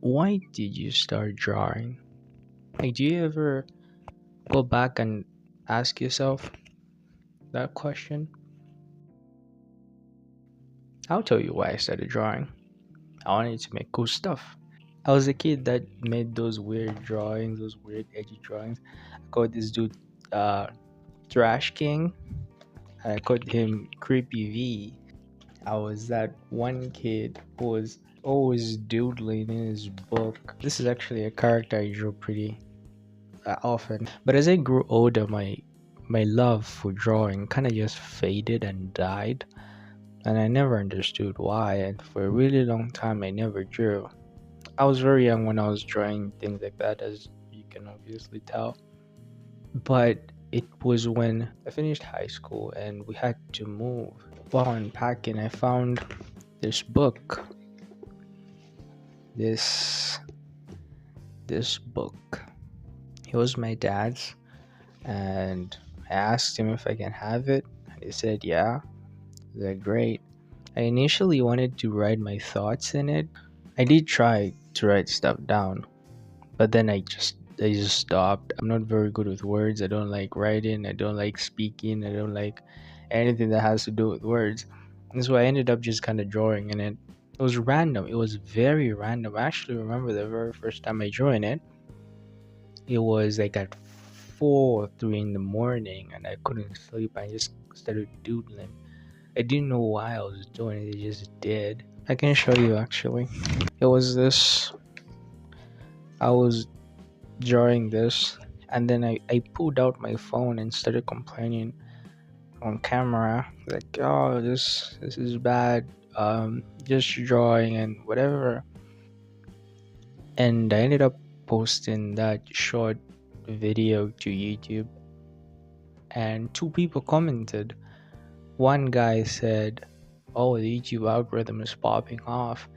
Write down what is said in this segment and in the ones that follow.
Why did you start drawing? Like, do you ever go back and ask yourself that question? I'll tell you why I started drawing. I wanted to make cool stuff. I was a kid that made those weird drawings, those weird edgy drawings. I called this dude uh, Trash King. I called him Creepy V. I was that one kid who was always doodling in his book. This is actually a character I drew pretty often. But as I grew older, my love for drawing kind of just faded and died, and I never understood why. And for a really long time, I never drew. I was very young when I was drawing things like that, as you can obviously tell. But it was when I finished high school and we had to move. While unpacking, I found this book. This this book. It was my dad's, and I asked him if I can have it, and he said yeah. They're great. I initially wanted to write my thoughts in it. I did try to write stuff down, but then I just stopped. I'm not very good with words. I don't like writing. I don't like speaking. I don't like anything that has to do with words. And so I ended up just kind of drawing in it. It was random. It was very random. I actually remember the very first time I drew in it. It was like at 4 or 3 in the morning, and I couldn't sleep. I just started doodling. I didn't know why I was doing it. I just did. I can show you actually. It was this. I was drawing this, and then I pulled out my phone and started complaining on camera, like, oh, this is bad. Just drawing and whatever. And I ended up posting that short video to YouTube, and two people commented. One guy said, "Oh, the YouTube algorithm is popping off,"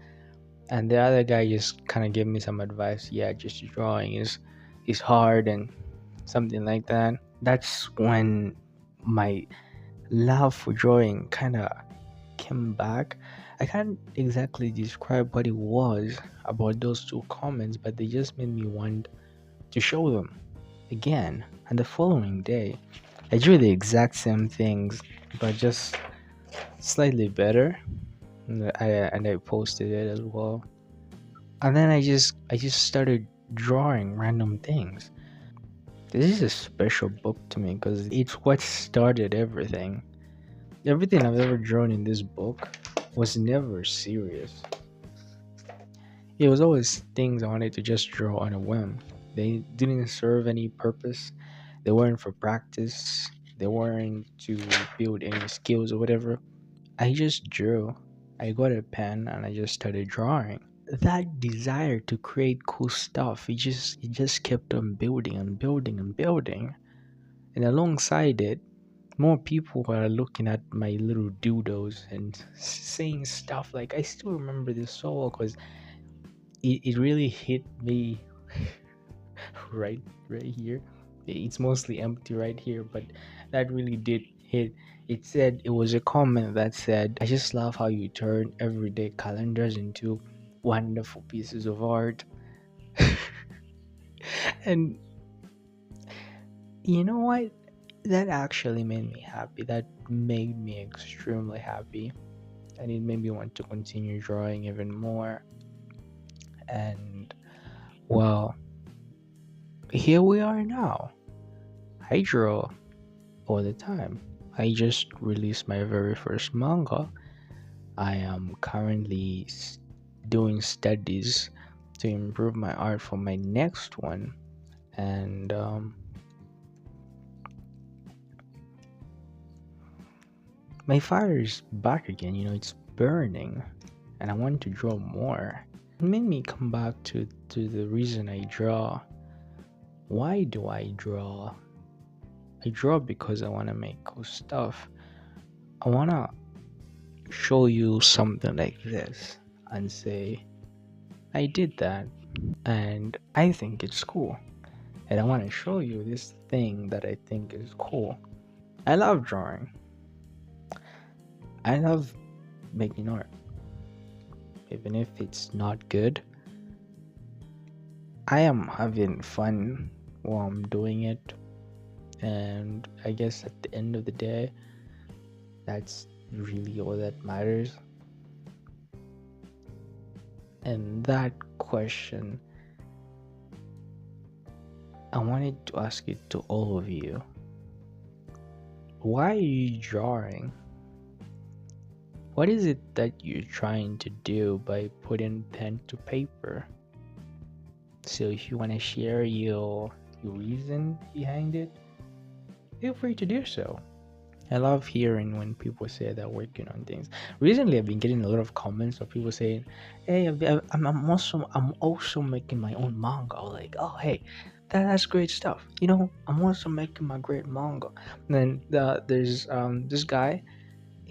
and the other guy just kind of gave me some advice. Yeah, just drawing is hard and something like that. That's when my love for drawing kind of came back. I can't exactly describe what it was about those two comments, but they just made me want to show them again. And the following day, I drew the exact same things, but just slightly better. And I posted it as well. And then I just started drawing random things. This is a special book to me because it's what started everything. Everything I've ever drawn in this book was never serious. It was always things I wanted to just draw on a whim. They didn't serve any purpose. They weren't for practice. They weren't to build any skills or whatever. I just drew. I got a pen and I just started drawing. That desire to create cool stuff, it just kept on building and building and building. And alongside it, more people were looking at my little doodles and saying stuff like, I still remember this so well because it really hit me right here. It's mostly empty right here, but that really did hit. It was a comment that said, I just love how you turn everyday calendars into wonderful pieces of art. And you know what? That actually made me happy. That made me extremely happy. And it made me want to continue drawing even more. And well, here we are now. I draw all the time. I just released my very first manga. I am currently doing studies to improve my art for my next one. And my fire is back again. It's burning, and I want to draw more. It made me come back to the reason I draw. Why do I draw? I draw because I want to make cool stuff. I want to show you something like this and say, I did that and I think it's cool. And I want to show you this thing that I think is cool. I love drawing. I love making art. Even if it's not good, I am having fun while I'm doing it, and I guess at the end of the day, that's really all that matters. And that question, I wanted to ask it to all of you. Why are you drawing? What is it that you're trying to do by putting pen to paper? So if you want to share your reason behind it, feel free to do so. I love hearing when people say they're working on things. Recently, I've been getting a lot of comments of people saying, "Hey, I'm also making my own manga." I'm like, "Oh, hey, that's great stuff." I'm also making my great manga. And then there's this guy,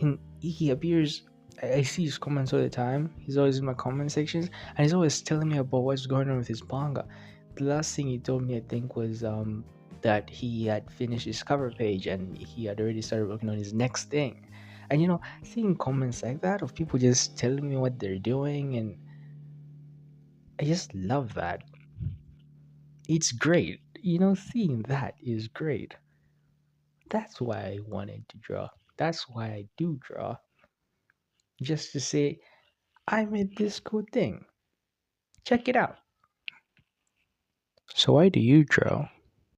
and he appears. I see his comments all the time. He's always in my comment sections, and he's always telling me about what's going on with his manga. The last thing he told me, I think, was that he had finished his cover page and he had already started working on his next thing. And seeing comments like that of people just telling me what they're doing, and I just love that. It's great. Seeing that is great. That's why I wanted to draw. That's why I do draw. Just to say, I made this cool thing. Check it out. So why do you draw?